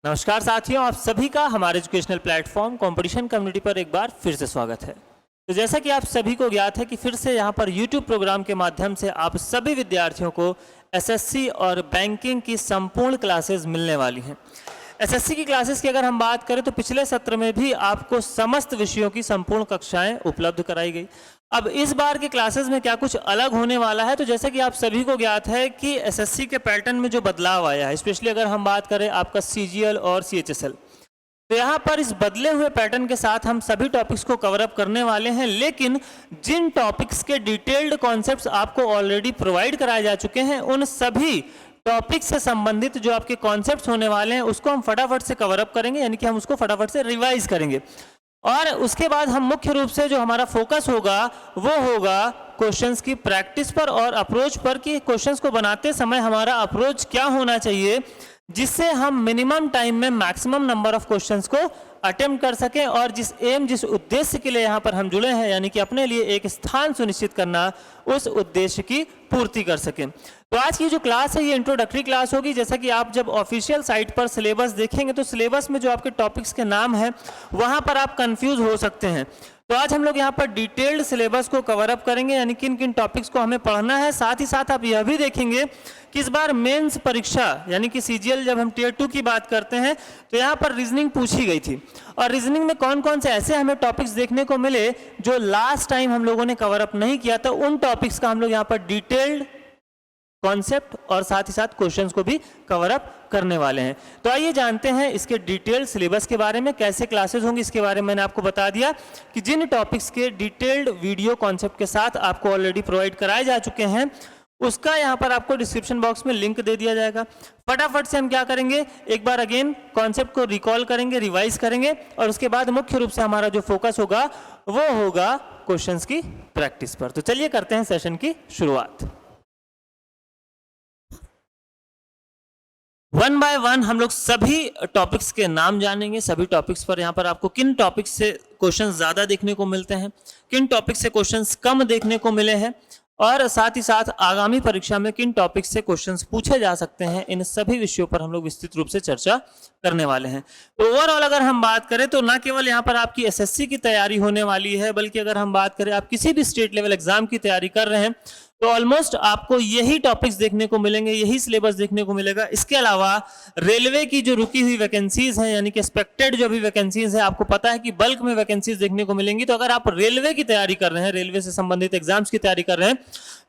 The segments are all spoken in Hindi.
नमस्कार साथियों, आप सभी का हमारे एजुकेशनल प्लेटफॉर्म कंपटीशन कम्युनिटी पर एक बार फिर से स्वागत है। तो जैसा कि आप सभी को ज्ञात है कि फिर से यहाँ पर YouTube प्रोग्राम के माध्यम से आप सभी विद्यार्थियों को एसएससी और बैंकिंग की संपूर्ण क्लासेस मिलने वाली हैं। एसएससी की क्लासेस की अगर हम बात करें तो पिछले सत्र में भी आपको समस्त विषयों की संपूर्ण कक्षाएं उपलब्ध कराई गई। अब इस बार के क्लासेस में क्या कुछ अलग होने वाला है, तो जैसे कि आप सभी को ज्ञात है कि एसएससी के पैटर्न में जो बदलाव आया है, स्पेशली अगर हम बात करें आपका सीजीएल और सीएचएसएल, तो यहाँ पर इस बदले हुए पैटर्न के साथ हम सभी टॉपिक्स को कवर अप करने वाले हैं। लेकिन जिन टॉपिक्स के डिटेल्ड कॉन्सेप्ट्स आपको ऑलरेडी प्रोवाइड कराए जा चुके हैं, उन सभी टॉपिक से संबंधित जो आपके कॉन्सेप्ट्स होने वाले हैं उसको हम फटाफट से कवर अप करेंगे, यानी कि हम उसको फटाफट से रिवाइज करेंगे। और उसके बाद हम मुख्य रूप से जो हमारा फोकस होगा वो होगा क्वेश्चंस की प्रैक्टिस पर और अप्रोच पर, कि क्वेश्चंस को बनाते समय हमारा अप्रोच क्या होना चाहिए जिससे हम मिनिमम टाइम में मैक्सिमम नंबर ऑफ क्वेश्चंस को अटेम्प्ट कर सकें और जिस उद्देश्य के लिए यहाँ पर हम जुड़े हैं, यानी कि अपने लिए एक स्थान सुनिश्चित करना, उस उद्देश्य की पूर्ति कर सकें। तो आज की जो क्लास है ये इंट्रोडक्टरी क्लास होगी। जैसा कि आप जब ऑफिशियल साइट पर सिलेबस देखेंगे तो सिलेबस में जो आपके टॉपिक्स के नाम हैं वहाँ पर आप कंफ्यूज हो सकते हैं। तो आज हम लोग यहाँ पर डिटेल्ड सिलेबस को कवर अप करेंगे, यानी किन किन टॉपिक्स को हमें पढ़ना है। साथ ही साथ आप यह भी देखेंगे कि इस बार मेंस परीक्षा यानी कि सीजीएल जब हम टियर 2 की बात करते हैं तो यहाँ पर रीजनिंग पूछी गई थी, और रीजनिंग में कौन कौन से ऐसे हमें टॉपिक्स देखने को मिले जो लास्ट टाइम हम लोगों ने कवर अप नहीं किया था, उन टॉपिक्स का हम लोग यहाँ पर डिटेल्ड कॉन्सेप्ट और साथ ही साथ क्वेश्चंस को भी कवर अप करने वाले हैं। तो आइए जानते हैं इसके डिटेल्ड सिलेबस के बारे में, कैसे क्लासेस होंगी इसके बारे में मैंने आपको बता दिया कि जिन टॉपिक्स के डिटेल्ड वीडियो कॉन्सेप्ट के साथ आपको ऑलरेडी प्रोवाइड कराए जा चुके हैं उसका यहाँ पर आपको डिस्क्रिप्शन बॉक्स में लिंक दे दिया जाएगा। फटाफट से हम क्या करेंगे, एक बार अगेन कॉन्सेप्ट को रिकॉल करेंगे, रिवाइज करेंगे, और उसके बाद मुख्य रूप से हमारा जो फोकस होगा वो होगा क्वेश्चंस की प्रैक्टिस पर। तो चलिए करते हैं सेशन की शुरुआत। वन बाय वन हम लोग सभी टॉपिक्स के नाम जानेंगे, सभी टॉपिक्स पर यहाँ पर आपको किन टॉपिक्स से क्वेश्चंस ज़्यादा देखने को मिलते हैं, किन टॉपिक्स से क्वेश्चंस कम देखने को मिले हैं, और साथ ही साथ आगामी परीक्षा में किन टॉपिक्स से क्वेश्चंस पूछे जा सकते हैं, इन सभी विषयों पर हम लोग विस्तृत रूप से चर्चा करने वाले हैं। तो ओवरऑल अगर हम बात करें तो ना केवल यहाँ पर आपकी एसएससी की तैयारी होने वाली है, बल्कि अगर हम बात करें आप किसी भी स्टेट लेवल एग्जाम की तैयारी कर रहे हैं तो ऑलमोस्ट आपको यही टॉपिक्स देखने को मिलेंगे, यही सिलेबस देखने को मिलेगा। इसके अलावा रेलवे की जो रुकी हुई वैकेंसीज हैं, यानी कि एक्सपेक्टेड जो भी वैकेंसीज हैं, आपको पता है कि बल्क में वैकेंसीज देखने को मिलेंगी। तो अगर आप रेलवे की तैयारी कर रहे हैं, रेलवे से संबंधित एग्जाम्स की तैयारी कर रहे हैं,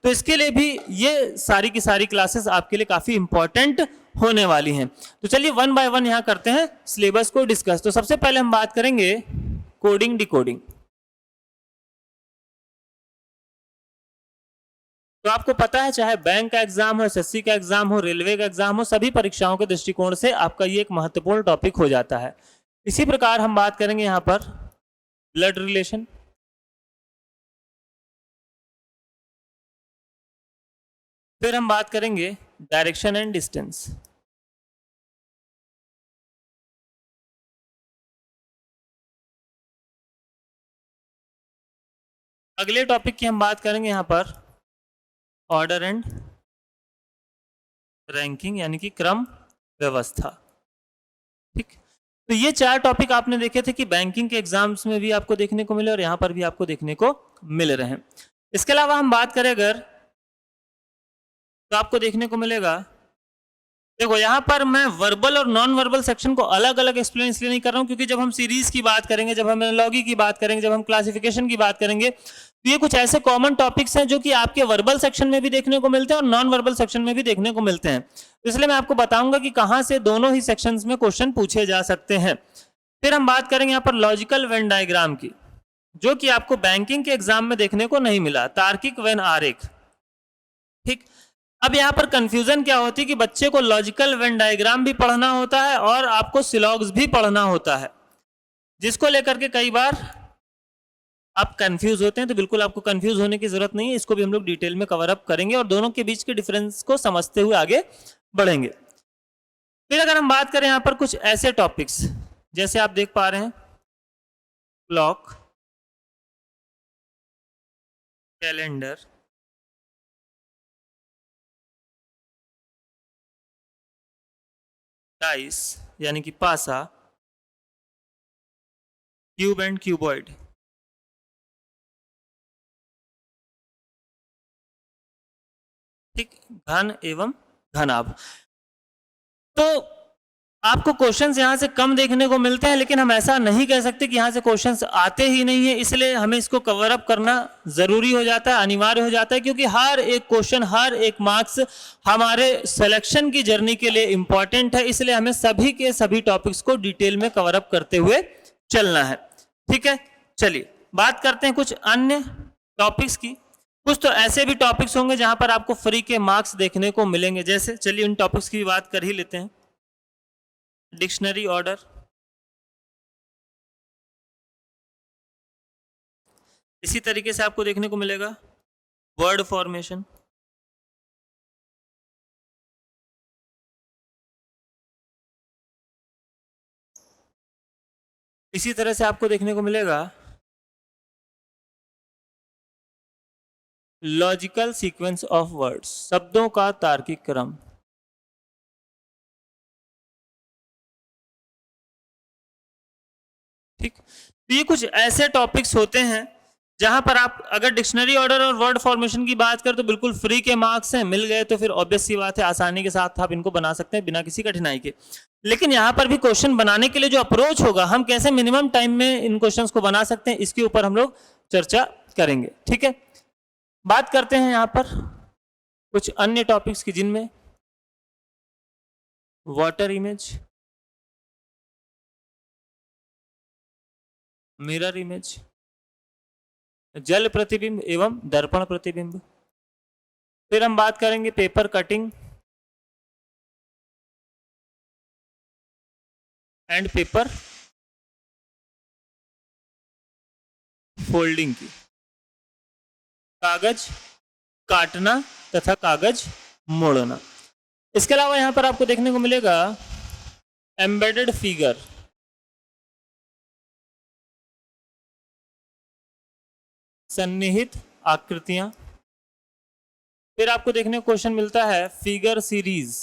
तो इसके लिए भी ये सारी की सारी क्लासेस आपके लिए काफी इंपॉर्टेंट होने वाली हैं। तो चलिए वन बाय वन यहाँ करते हैं सिलेबस को डिस्कस। तो सबसे पहले हम बात करेंगे कोडिंग डिकोडिंग। तो आपको पता है चाहे बैंक का एग्जाम हो, एसएससी का एग्जाम हो, रेलवे का एग्जाम हो, सभी परीक्षाओं के दृष्टिकोण से आपका ये एक महत्वपूर्ण टॉपिक हो जाता है। इसी प्रकार हम बात करेंगे यहाँ पर ब्लड रिलेशन, फिर हम बात करेंगे डायरेक्शन एंड डिस्टेंस, अगले टॉपिक की हम बात करेंगे यहाँ पर ऑर्डर एंड रैंकिंग, यानी कि क्रम व्यवस्था। ठीक, तो ये चार टॉपिक आपने देखे थे कि बैंकिंग के एग्जाम्स में भी आपको देखने को मिले और यहाँ पर भी आपको देखने को मिल रहे हैं। इसके अलावा हम बात करें अगर, तो आपको देखने को मिलेगा, देखो यहाँ पर मैं वर्बल और नॉन वर्बल सेक्शन को अलग अलग एक्सप्लेन इसलिए नहीं कर रहा हूँ क्योंकि जब हम सीरीज की बात करेंगे, जब हम एनालॉजी की बात करेंगे, जब हम क्लासिफिकेशन की बात करेंगे, तो ये कुछ ऐसे कॉमन टॉपिक्स हैं जो कि आपके वर्बल सेक्शन में भी देखने को मिलते हैं और नॉन वर्बल सेक्शन में भी देखने को मिलते हैं। तो इसलिए मैं आपको बताऊंगा कि कहाँ से दोनों ही सेक्शंस में क्वेश्चन पूछे जा सकते हैं। फिर हम बात करेंगे यहाँ पर लॉजिकल वेन डायग्राम की, जो कि आपको बैंकिंग के एग्जाम में देखने को नहीं मिला, तार्किक वेन आरेख। ठीक, अब यहाँ पर कंफ्यूजन क्या होती है कि बच्चे को लॉजिकल वेन डायग्राम भी पढ़ना होता है और आपको सिलॉग्स भी पढ़ना होता है, जिसको लेकर के कई बार आप कंफ्यूज होते हैं। तो बिल्कुल आपको कंफ्यूज होने की जरूरत नहीं है, इसको भी हम लोग डिटेल में कवर अप करेंगे और दोनों के बीच के डिफरेंस को समझते हुए आगे बढ़ेंगे। फिर अगर हम बात करें यहाँ पर कुछ ऐसे टॉपिक्स, जैसे आप देख पा रहे हैं क्लॉक, कैलेंडर, डाइस यानी कि पासा, क्यूब एंड क्यूबॉइड। ठीक, घन एवं घनाभ। तो आपको क्वेश्चंस यहाँ से कम देखने को मिलते हैं, लेकिन हम ऐसा नहीं कह सकते कि यहाँ से क्वेश्चंस आते ही नहीं है, इसलिए हमें इसको कवर अप करना जरूरी हो जाता है, अनिवार्य हो जाता है, क्योंकि हर एक क्वेश्चन, हर एक मार्क्स हमारे सिलेक्शन की जर्नी के लिए इंपॉर्टेंट है, इसलिए हमें सभी के सभी टॉपिक्स को डिटेल में कवर अप करते हुए चलना है। ठीक है, चलिए बात करते हैं कुछ अन्य टॉपिक्स की। कुछ तो ऐसे भी टॉपिक्स होंगे जहां पर आपको फ्री के मार्क्स देखने को मिलेंगे, जैसे चलिए उन टॉपिक्स की बात कर ही लेते हैं। डिक्शनरी ऑर्डर, इसी तरीके से आपको देखने को मिलेगा वर्ड फॉर्मेशन, इसी तरह से आपको देखने को मिलेगा लॉजिकल सीक्वेंस ऑफ वर्ड्स, शब्दों का तार्किक क्रम। ठीक, तो ये कुछ ऐसे टॉपिक्स होते हैं जहां पर आप अगर डिक्शनरी ऑर्डर और वर्ड फॉर्मेशन की बात करें तो बिल्कुल फ्री के मार्क्स हैं, मिल गए तो फिर ऑब्वियस सी बात है आसानी के साथ आप इनको बना सकते हैं बिना किसी कठिनाई के। लेकिन यहां पर भी क्वेश्चन बनाने के लिए जो अप्रोच होगा, हम कैसे मिनिमम टाइम में इन क्वेश्चंस को बना सकते हैं, इसके ऊपर हम लोग चर्चा करेंगे। ठीक है, बात करते हैं यहां पर कुछ अन्य टॉपिक्स की, जिनमें वाटर इमेज, मिरर इमेज, जल प्रतिबिंब एवं दर्पण प्रतिबिंब। फिर हम बात करेंगे paper cutting and paper folding की, कागज काटना तथा कागज मोड़ना। इसके अलावा यहां पर आपको देखने को मिलेगा एम्बेडेड फिगर, सन्निहित आकृतियां। फिर आपको देखने को क्वेश्चन मिलता है फिगर सीरीज,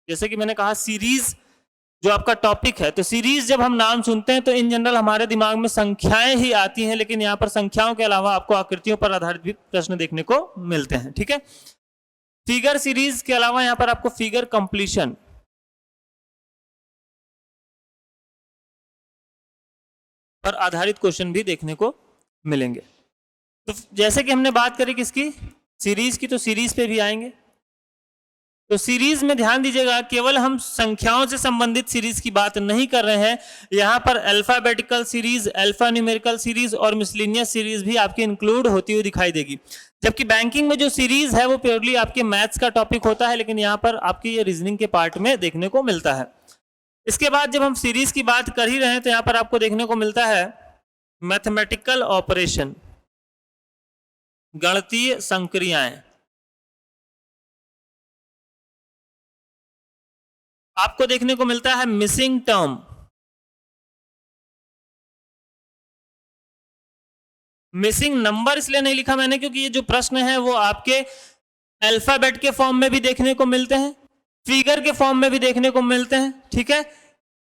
जैसे कि मैंने कहा सीरीज जो आपका टॉपिक है, तो सीरीज जब हम नाम सुनते हैं तो इन जनरल हमारे दिमाग में संख्याएं ही आती हैं, लेकिन यहां पर संख्याओं के अलावा आपको आकृतियों पर आधारित भी प्रश्न देखने को मिलते हैं। ठीक है, फिगर सीरीज के अलावा यहां पर आपको फिगर कंप्लीशन, पर आधारित क्वेश्चन भी देखने को मिलेंगे। तो जैसे कि हमने बात करी किसकी, सीरीज की, तो सीरीज पे भी आएंगे। तो सीरीज में ध्यान दीजिएगा, केवल हम संख्याओं से संबंधित सीरीज की बात नहीं कर रहे हैं, यहां पर alphabetical series, alpha numerical series और मिसलिनियस सीरीज भी आपकी इंक्लूड होती हुई दिखाई देगी। जबकि बैंकिंग में जो सीरीज है वो प्योरली आपके मैथ्स का टॉपिक होता है, लेकिन यहां पर आपकी ये रीजनिंग के पार्ट में देखने को मिलता है। इसके बाद जब हम सीरीज की बात कर ही रहे हैं तो यहां पर आपको देखने को मिलता है मैथमेटिकल ऑपरेशन, गणितीय संक्रियाएं। आपको देखने को मिलता है मिसिंग टर्म, मिसिंग नंबर इसलिए नहीं लिखा मैंने क्योंकि ये जो प्रश्न है वो आपके अल्फाबेट के फॉर्म में भी देखने को मिलते हैं, फिगर के फॉर्म में भी देखने को मिलते हैं। ठीक है,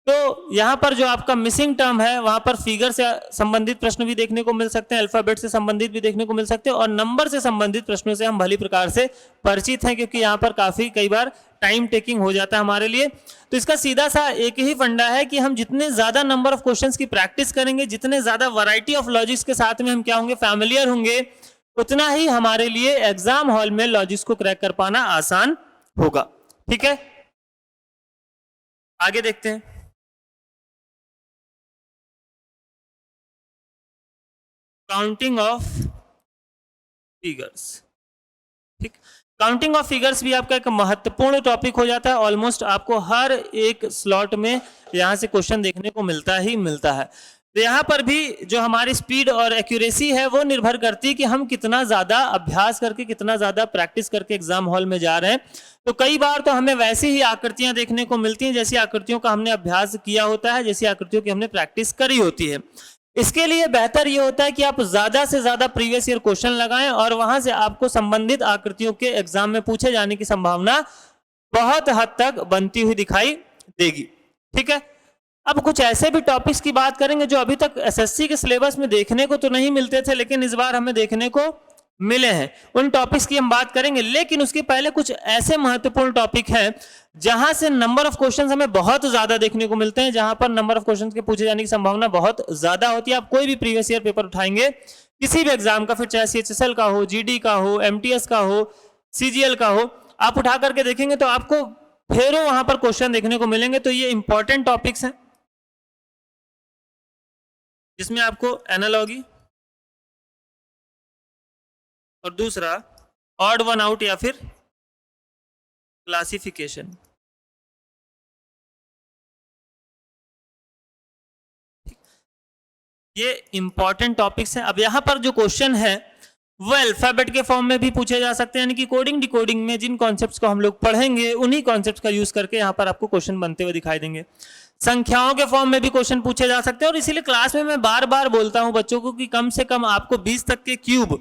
तो यहां पर जो आपका मिसिंग टर्म है वहां पर फिगर से संबंधित प्रश्न भी देखने को मिल सकते हैं, अल्फाबेट से संबंधित भी देखने को मिल सकते हैं, और नंबर से संबंधित प्रश्नों से हम भली प्रकार से परिचित हैं, क्योंकि यहां पर काफी कई बार टाइम टेकिंग हो जाता है हमारे लिए। तो इसका सीधा सा एक ही फंडा है कि हम जितने ज्यादा नंबर ऑफ क्वेश्चंस की प्रैक्टिस करेंगे, जितने ज्यादा वैरायटी ऑफ लॉजिक्स के साथ में हम क्या होंगे, फैमिलियर होंगे, उतना ही हमारे लिए एग्जाम हॉल में लॉजिक्स को क्रैक कर पाना आसान होगा। ठीक है, आगे देखते हैं। Counting of figures. ठीक, काउंटिंग ऑफ फिगर्स भी आपका एक महत्वपूर्ण टॉपिक हो जाता है। ऑलमोस्ट आपको हर एक स्लॉट में यहां से क्वेश्चन देखने को मिलता ही मिलता है। तो यहां पर भी जो हमारी स्पीड और एक्यूरेसी है वो निर्भर करती है कि हम कितना ज्यादा अभ्यास करके, कितना ज्यादा प्रैक्टिस करके एग्जाम हॉल में जा रहे हैं। तो कई बार तो हमें वैसी ही आकृतियां देखने को मिलती हैं जैसी आकृतियों का हमने अभ्यास किया होता है, जैसी आकृतियों की हमने प्रैक्टिस करी होती है। इसके लिए बेहतर यह होता है कि आप ज्यादा से ज्यादा प्रीवियस ईयर क्वेश्चन लगाएं और वहां से आपको संबंधित आकृतियों के एग्जाम में पूछे जाने की संभावना बहुत हद तक बनती हुई दिखाई देगी। ठीक है, अब कुछ ऐसे भी टॉपिक्स की बात करेंगे जो अभी तक एसएससी के सिलेबस में देखने को तो नहीं मिलते थे, लेकिन इस बार हमें देखने को मिले हैं। उन टॉपिक्स की हम बात करेंगे, लेकिन उसके पहले कुछ ऐसे महत्वपूर्ण टॉपिक हैं जहां से नंबर ऑफ क्वेश्चंस हमें बहुत ज्यादा देखने को मिलते हैं, जहां पर नंबर ऑफ क्वेश्चंस के पूछे जाने की संभावना बहुत ज्यादा होती है। आप कोई भी प्रीवियस ईयर पेपर उठाएंगे किसी भी एग्जाम का, फिर चाहे सीएचएसएल का हो, जीडी का हो, एमटीएस का हो, सीजीएल का हो, आप उठा करके देखेंगे तो आपको फेरों वहां पर क्वेश्चन देखने को मिलेंगे। तो ये इंपॉर्टेंट टॉपिक्स हैं जिसमें आपको एनालॉजी और दूसरा ऑड वन आउट या फिर क्लासिफिकेशन, ये इंपॉर्टेंट टॉपिक्स हैं। अब यहां पर जो क्वेश्चन है वो अल्फाबेट के फॉर्म में भी पूछे जा सकते हैं, यानी कि कोडिंग डिकोडिंग में जिन कॉन्सेप्ट्स को हम लोग पढ़ेंगे उन्हीं कॉन्सेप्ट्स का यूज करके यहां पर आपको क्वेश्चन बनते हुए दिखाई देंगे। संख्याओं के फॉर्म में भी क्वेश्चन पूछे जा सकते हैं, और इसीलिए क्लास में मैं बार बार बोलता हूं बच्चों को कि कम से कम आपको 20 तक के क्यूब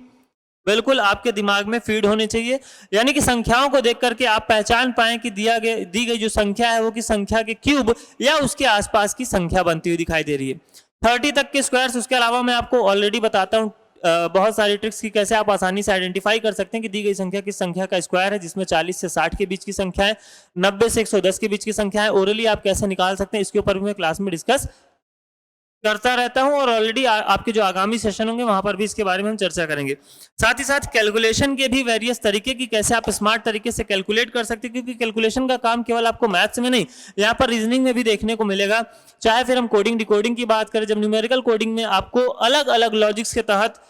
बिल्कुल आपके दिमाग में फीड होने चाहिए, यानी कि संख्याओं को देख करके आप पहचान पाएं कि दी गई जो संख्या है वो की संख्या के क्यूब या उसके आसपास की संख्या बनती हुई दिखाई दे रही है। 30 तक के स्क्वायर्स, उसके अलावा मैं आपको ऑलरेडी बताता हूं बहुत सारी ट्रिक्स की कैसे आप आसानी से आइडेंटिफाई कर सकते हैं कि दी गई संख्या किस संख्या का स्क्वायर है, जिसमें 40 से 60 के बीच की संख्या है, 90 से 110 के बीच की संख्या है। ओरली आप कैसे निकाल सकते हैं इसके ऊपर भी मैं क्लास में डिस्कस करता रहता हूं, और ऑलरेडी आपके जो आगामी सेशन होंगे वहां पर भी इसके बारे में हम चर्चा करेंगे। साथ ही साथ कैलकुलेशन के भी वेरियस तरीके की कैसे आप स्मार्ट तरीके से कैलकुलेट कर सकते हैं, क्योंकि कैलकुलेशन का काम केवल आपको मैथ्स में नहीं, यहाँ पर रीजनिंग में भी देखने को मिलेगा। चाहे फिर हम कोडिंग डिकोडिंग की बात करें, जब न्यूमेरिकल कोडिंग में आपको अलग अलग लॉजिक्स के तहत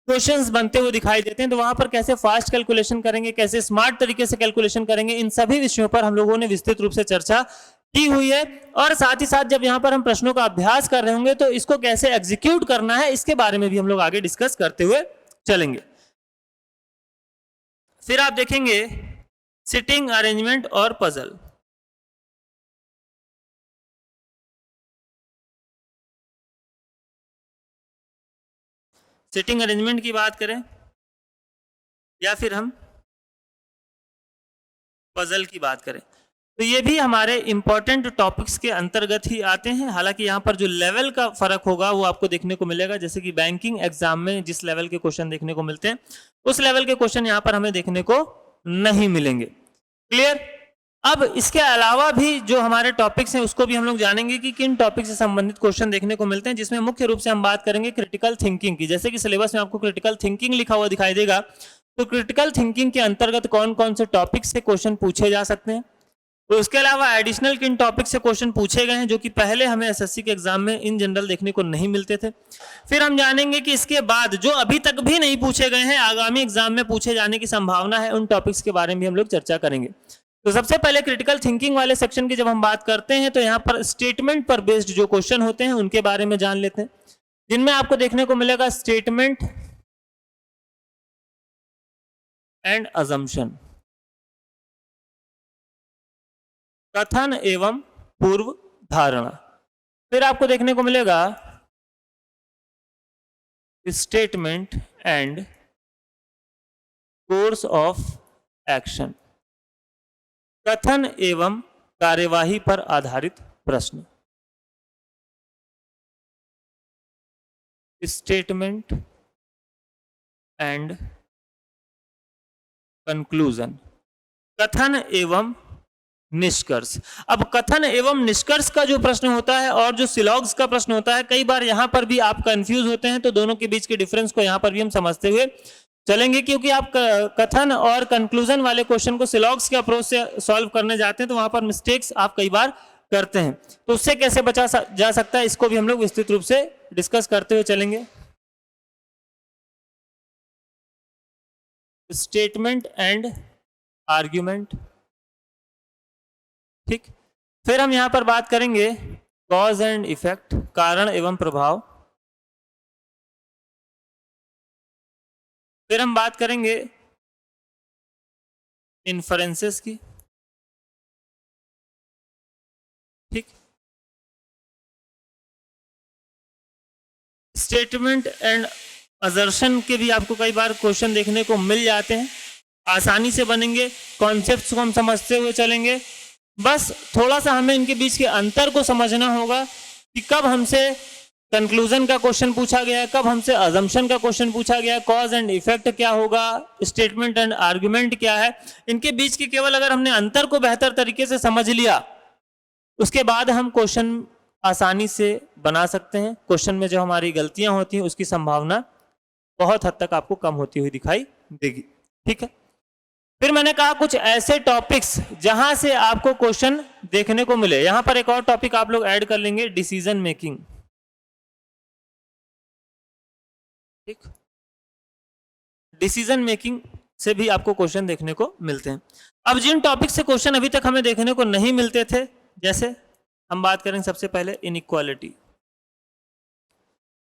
क्वेश्चंस बनते हुए दिखाई देते हैं, तो वहां पर कैसे फास्ट कैलकुलेशन करेंगे, कैसे स्मार्ट तरीके से कैलकुलेशन करेंगे, इन सभी विषयों पर हम लोगों ने विस्तृत रूप से चर्चा की हुई है। और साथ ही साथ जब यहां पर हम प्रश्नों का अभ्यास कर रहे होंगे तो इसको कैसे एग्जीक्यूट करना है इसके बारे में भी हम लोग आगे डिस्कस करते हुए चलेंगे। फिर आप देखेंगे सिटिंग अरेंजमेंट और पजल। सिटिंग अरेंजमेंट की बात करें या फिर हम पजल की बात करें, तो ये भी हमारे इंपॉर्टेंट टॉपिक्स के अंतर्गत ही आते हैं। हालांकि यहाँ पर जो लेवल का फर्क होगा वो आपको देखने को मिलेगा, जैसे कि बैंकिंग एग्जाम में जिस लेवल के क्वेश्चन देखने को मिलते हैं उस लेवल के क्वेश्चन यहाँ पर हमें देखने को नहीं मिलेंगे। क्लियर? अब इसके अलावा भी जो हमारे टॉपिक्स हैं उसको भी हम लोग जानेंगे कि किन टॉपिक से संबंधित क्वेश्चन देखने को मिलते हैं, जिसमें मुख्य रूप से हम बात करेंगे क्रिटिकल थिंकिंग की। जैसे कि सिलेबस में आपको क्रिटिकल थिंकिंग लिखा हुआ दिखाई देगा, तो क्रिटिकल थिंकिंग के अंतर्गत कौन कौन से टॉपिक से क्वेश्चन पूछे जा सकते हैं, तो उसके अलावा एडिशनल किन टॉपिक से क्वेश्चन पूछे गए हैं जो कि पहले हमें एसएससी के एग्जाम में इन जनरल देखने को नहीं मिलते थे। फिर हम जानेंगे कि इसके बाद जो अभी तक भी नहीं पूछे गए हैं, आगामी एग्जाम में पूछे जाने की संभावना है, उन टॉपिक्स के बारे में भी हम लोग चर्चा करेंगे। तो सबसे पहले क्रिटिकल थिंकिंग वाले सेक्शन की जब हम बात करते हैं तो यहाँ पर स्टेटमेंट पर बेस्ड जो क्वेश्चन होते हैं उनके बारे में जान लेते हैं, जिनमें आपको देखने को मिलेगा स्टेटमेंट एंड अजम्पशन, कथन एवं पूर्व धारणा। फिर आपको देखने को मिलेगा statement and course of action, कथन एवं कार्यवाही पर आधारित प्रश्न। स्टेटमेंट एंड कंक्लूजन, कथन एवं निष्कर्ष। अब कथन एवं निष्कर्ष का जो प्रश्न होता है और जो सिलॉग्स का प्रश्न होता है, कई बार यहां पर भी आप कंफ्यूज होते हैं, तो दोनों के बीच के डिफरेंस को यहां पर भी हम समझते हुए चलेंगे, क्योंकि आप कथन और कंक्लूजन वाले क्वेश्चन को सिलॉग्स के अप्रोच से सॉल्व करने जाते हैं तो वहां पर मिस्टेक्स आप कई बार करते हैं, तो उससे कैसे बचा जा सकता है इसको भी हम लोग विस्तृत रूप से डिस्कस करते हुए चलेंगे। स्टेटमेंट एंड आर्ग्यूमेंट, ठीक। फिर हम यहां पर बात करेंगे कॉज एंड इफेक्ट, कारण एवं प्रभाव। फिर हम बात करेंगे इन्फरेंसेस की, ठीक। स्टेटमेंट एंड असर्शन के भी आपको कई बार क्वेश्चन देखने को मिल जाते हैं। आसानी से बनेंगे, कॉन्सेप्ट्स को हम समझते हुए चलेंगे। बस थोड़ा सा हमें इनके बीच के अंतर को समझना होगा कि कब हमसे कंक्लूजन का क्वेश्चन पूछा गया है, कब हमसे अजम्पशन का क्वेश्चन पूछा गया है, कॉज एंड इफेक्ट क्या होगा, स्टेटमेंट एंड आर्गुमेंट क्या है। इनके बीच के केवल अगर हमने अंतर को बेहतर तरीके से समझ लिया, उसके बाद हम क्वेश्चन आसानी से बना सकते हैं। क्वेश्चन में जो हमारी गलतियां होती हैं उसकी संभावना बहुत हद तक आपको कम होती हुई दिखाई देगी। ठीक है, फिर मैंने कहा कुछ ऐसे टॉपिक्स जहां से आपको क्वेश्चन देखने को मिले। यहां पर एक और टॉपिक आप लोग ऐड कर लेंगे, डिसीजन मेकिंग। ठीक, डिसीजन मेकिंग से भी आपको क्वेश्चन देखने को मिलते हैं। अब जिन टॉपिक से क्वेश्चन अभी तक हमें देखने को नहीं मिलते थे, जैसे हम बात करें सबसे पहले इनइक्वालिटी,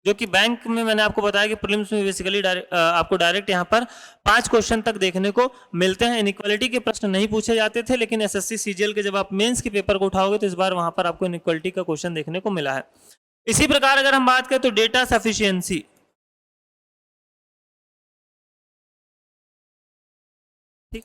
जो कि बैंक में मैंने आपको बताया कि प्रीलिम्स में बेसिकली आपको डायरेक्ट यहाँ पर 5 क्वेश्चन तक देखने को मिलते हैं। इनइक्वालिटी के प्रश्न नहीं पूछे जाते थे, लेकिन एसएससी सीजीएल के जब आप मेंस के पेपर को उठाओगे तो इस बार वहां पर आपको इनइक्वालिटी का क्वेश्चन देखने को मिला है। इसी प्रकार अगर हम बात करें तो डेटा सफिशियंसी, ठीक,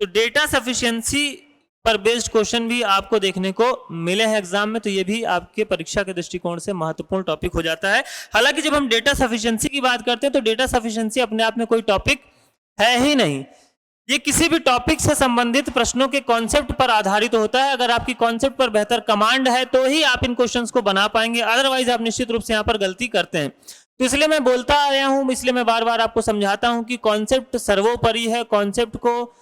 तो डेटा सफिशियंसी पर बेस्ड क्वेश्चन भी आपको देखने को मिले हैं एग्जाम में, तो ये भी आपके परीक्षा के दृष्टिकोण से महत्वपूर्ण टॉपिक हो जाता है। हालांकि जब हम डेटा सफिशिएंसी की बात करते हैं तो डेटा सफिशिएंसी अपने आप में कोई टॉपिक है ही नहीं, ये किसी भी टॉपिक से संबंधित प्रश्नों के कॉन्सेप्ट पर आधारित होता है। अगर आपकी कॉन्सेप्ट पर बेहतर कमांड है तो ही आप इन क्वेश्चंस को बना पाएंगे, अदरवाइज आप निश्चित रूप से यहाँ पर गलती करते हैं। तो इसलिए मैं बोलता आया हूं, इसलिए मैं बार बार आपको समझाता हूं कि कॉन्सेप्ट सर्वोपरि है। कॉन्सेप्ट को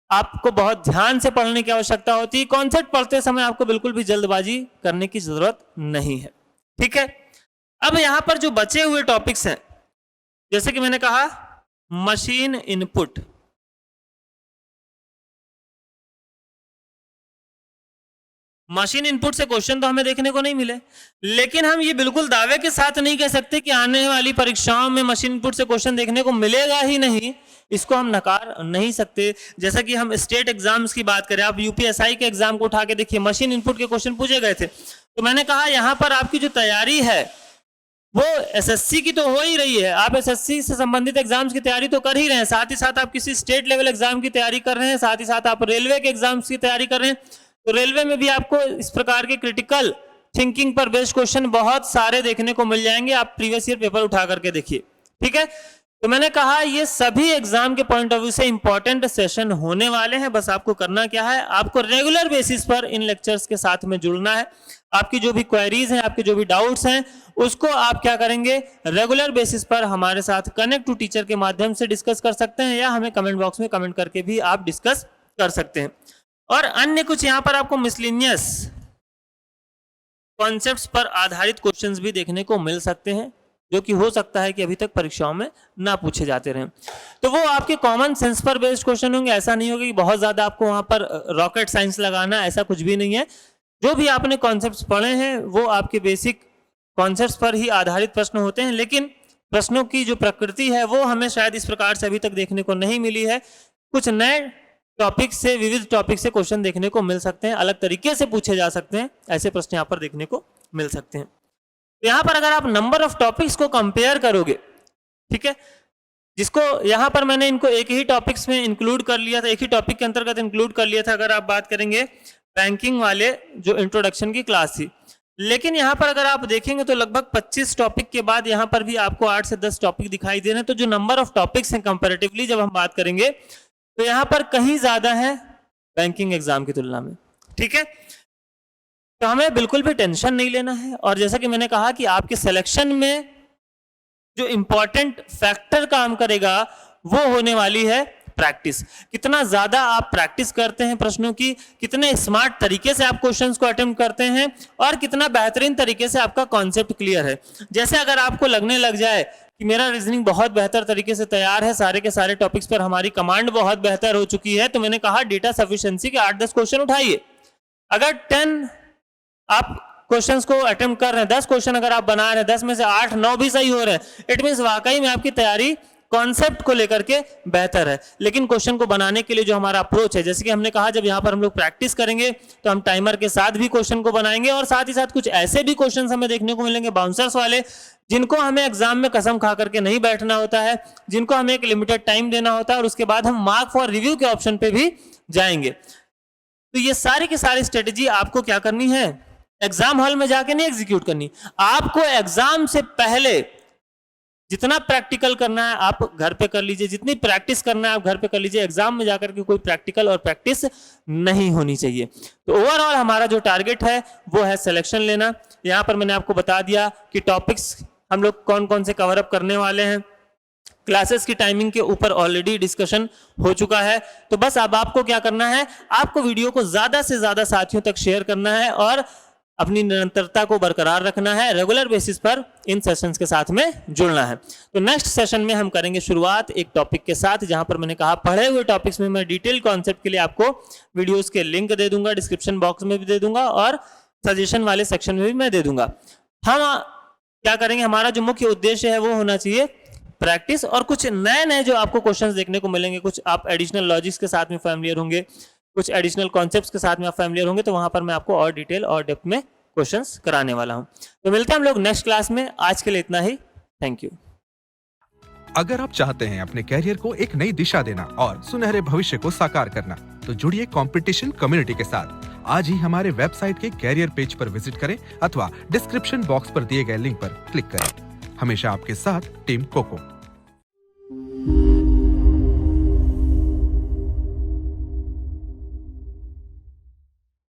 आपको बहुत ध्यान से पढ़ने की आवश्यकता होती है। कॉन्सेप्ट पढ़ते समय आपको बिल्कुल भी जल्दबाजी करने की जरूरत नहीं है। ठीक है, अब यहां पर जो बचे हुए टॉपिक्स हैं, जैसे कि मैंने कहा मशीन इनपुट, मशीन इनपुट से क्वेश्चन तो हमें देखने को नहीं मिले, लेकिन हम ये बिल्कुल दावे के साथ नहीं कह सकते कि आने वाली परीक्षाओं में मशीन इनपुट से क्वेश्चन देखने को मिलेगा ही नहीं। इसको हम नकार नहीं सकते। जैसा कि हम स्टेट एग्जाम्स की बात करें, आप यूपीएसआई के एग्जाम को उठा के देखिए, मशीन इनपुट के क्वेश्चन पूछे गए थे। तो मैंने कहा यहां पर आपकी जो तैयारी है वो एसएससी की तो हो ही रही है, आप एसएससी से संबंधित एग्जाम्स की तैयारी तो कर ही रहे हैं, साथ ही साथ आप किसी स्टेट लेवल एग्जाम की तैयारी कर रहे हैं, साथ ही साथ आप रेलवे के एग्जाम्स की तैयारी कर रहे हैं। तो रेलवे में भी आपको इस प्रकार के क्रिटिकल थिंकिंग पर बेस्ड क्वेश्चन बहुत सारे देखने को मिल जाएंगे, आप प्रीवियस ईयर पेपर उठा करके देखिए। ठीक है, तो मैंने कहा ये सभी एग्जाम के पॉइंट ऑफ व्यू से इंपॉर्टेंट सेशन होने वाले हैं। बस आपको करना क्या है, आपको रेगुलर बेसिस पर इन लेक्चर्स के साथ में जुड़ना है। आपकी जो भी क्वेरीज हैं, आपके जो भी डाउट्स हैं, उसको आप क्या करेंगे, रेगुलर बेसिस पर हमारे साथ कनेक्ट टू टीचर के माध्यम से डिस्कस कर सकते हैं, या हमें कमेंट बॉक्स में कमेंट करके भी आप डिस्कस कर सकते हैं। और अन्य कुछ यहां पर आपको मिसलिनियस कॉन्सेप्ट्स पर आधारित क्वेश्चंस भी देखने को मिल सकते हैं, जो कि हो सकता है कि अभी तक परीक्षाओं में ना पूछे जाते रहें। तो वो आपके कॉमन सेंस पर बेस्ड क्वेश्चन होंगे। ऐसा नहीं होगा कि बहुत ज्यादा आपको वहां पर रॉकेट साइंस लगाना, ऐसा कुछ भी नहीं है। जो भी आपने कॉन्सेप्ट्स पढ़े हैं वो आपके बेसिक कॉन्सेप्ट्स पर ही आधारित प्रश्न होते हैं, लेकिन प्रश्नों की जो प्रकृति है वो हमें शायद इस प्रकार से अभी तक देखने को नहीं मिली है। कुछ नए टॉपिक से, विविध टॉपिक से क्वेश्चन देखने को मिल सकते हैं, अलग तरीके से पूछे जा सकते हैं, ऐसे प्रश्न यहाँ पर देखने को मिल सकते हैं। यहाँ पर अगर आप नंबर ऑफ टॉपिक्स को कंपेयर करोगे, ठीक है, जिसको यहाँ पर मैंने इनको एक ही टॉपिक्स में इंक्लूड कर लिया था, एक ही टॉपिक के अंतर्गत इंक्लूड कर लिया था। अगर आप बात करेंगे बैंकिंग वाले जो इंट्रोडक्शन की क्लास थी, लेकिन यहाँ पर अगर आप देखेंगे तो लगभग 25 टॉपिक के बाद यहाँ पर भी आपको 8 से 10 टॉपिक दिखाई दे रहे हैं। तो जो नंबर ऑफ टॉपिक्स हैं कंपैरेटिवली जब हम बात करेंगे तो यहाँ पर कहीं ज्यादा है बैंकिंग एग्जाम की तुलना में। ठीक है, तो हमें बिल्कुल भी टेंशन नहीं लेना है। और जैसा कि मैंने कहा कि आपके सिलेक्शन में जो इंपॉर्टेंट फैक्टर काम करेगा वो होने वाली है प्रैक्टिस। कितना ज्यादा आप प्रैक्टिस करते हैं प्रश्नों की, कितने स्मार्ट तरीके से आप क्वेश्चंस को अटेम्प्ट करते हैं, और कितना बेहतरीन तरीके से आपका कॉन्सेप्ट क्लियर है। जैसे अगर आपको लगने लग जाए कि मेरा रीजनिंग बहुत बेहतर तरीके से तैयार है, सारे के सारे टॉपिक्स पर हमारी कमांड बहुत बेहतर हो चुकी है, तो मैंने कहा डेटा सफिशिएंसी के 8-10 क्वेश्चन उठाइए। अगर 10 आप क्वेश्चंस को अटेम्प्ट कर रहे हैं, 10 क्वेश्चन अगर आप बना रहे हैं, 10 में से 8-9 भी सही हो रहे हैं, इट मींस वाकई में आपकी तैयारी कॉन्सेप्ट को लेकर के बेहतर है। लेकिन क्वेश्चन को बनाने के लिए जो हमारा अप्रोच है, जैसे कि हमने कहा, जब यहाँ पर हम लोग प्रैक्टिस करेंगे तो हम टाइमर के साथ भी क्वेश्चन को बनाएंगे और साथ ही साथ कुछ ऐसे भी क्वेश्चन हमें देखने को मिलेंगे बाउंसर्स वाले, जिनको हमें एग्जाम में कसम खा करके नहीं बैठना होता है, जिनको हमें एक लिमिटेड टाइम देना होता है और उसके बाद हम मार्क फॉर रिव्यू के ऑप्शन पे भी जाएंगे। तो ये सारी की सारी स्ट्रेटेजी आपको क्या करनी है, एग्जाम हॉल में जाके नहीं एग्जीक्यूट करनी, आपको एग्जाम से पहले जितना प्रैक्टिकल करना है आप घर पे कर लीजिए, जितनी प्रैक्टिस करना है आप घर पे कर लीजिए। एग्जाम में जाकर के कोई प्रैक्टिकल और प्रैक्टिस नहीं होनी चाहिए। तो ओवरऑल हमारा जो टारगेट है वो है सिलेक्शन लेना। यहां पर मैंने आपको बता दिया कि टॉपिक्स हम लोग कौन कौन से कवर अप करने वाले हैं। क्लासेस की टाइमिंग के ऊपर ऑलरेडी डिस्कशन हो चुका है। तो बस अब आपको क्या करना है, आपको वीडियो को ज्यादा से ज्यादा साथियों तक शेयर करना है और अपनी निरंतरता को बरकरार रखना है। रेगुलर बेसिस पर इन सेशंस के साथ में जुड़ना है। तो नेक्स्ट सेशन में हम करेंगे शुरुआत एक टॉपिक के साथ, जहां पर मैंने कहा पढ़े हुए टॉपिक्स में मैं डिटेल कॉन्सेप्ट के लिए आपको वीडियोस के लिंक दे दूंगा, डिस्क्रिप्शन बॉक्स में भी दे दूंगा और सजेशन वाले सेक्शन में भी मैं दे दूंगा। हम क्या करेंगे, हमारा जो मुख्य उद्देश्य है वो होना चाहिए प्रैक्टिस, और कुछ नए नए जो आपको क्वेश्चंस देखने को मिलेंगे, कुछ आप एडिशनल लॉजिक्स के साथ में फैमिलियर होंगे, कुछ एडिशनल कॉन्सेप्ट्स के साथ में आप फैमिलियर होंगे, तो वहां पर मैं आपको और डिटेल और डेप्थ में क्वेश्चंस कराने वाला हूं। तो मिलते हैं हम लोग नेक्स्ट क्लास में। आज के लिए इतना ही। Thank you. अगर आप चाहते हैं अपने कैरियर को एक नई दिशा देना और सुनहरे भविष्य को साकार करना, तो जुड़िए कंपटीशन कम्युनिटी के साथ। आज ही हमारे वेबसाइट के कैरियर पेज पर विजिट करें अथवा डिस्क्रिप्शन बॉक्स पर दिए गए लिंक पर क्लिक करें। हमेशा आपके साथ टीम कोको।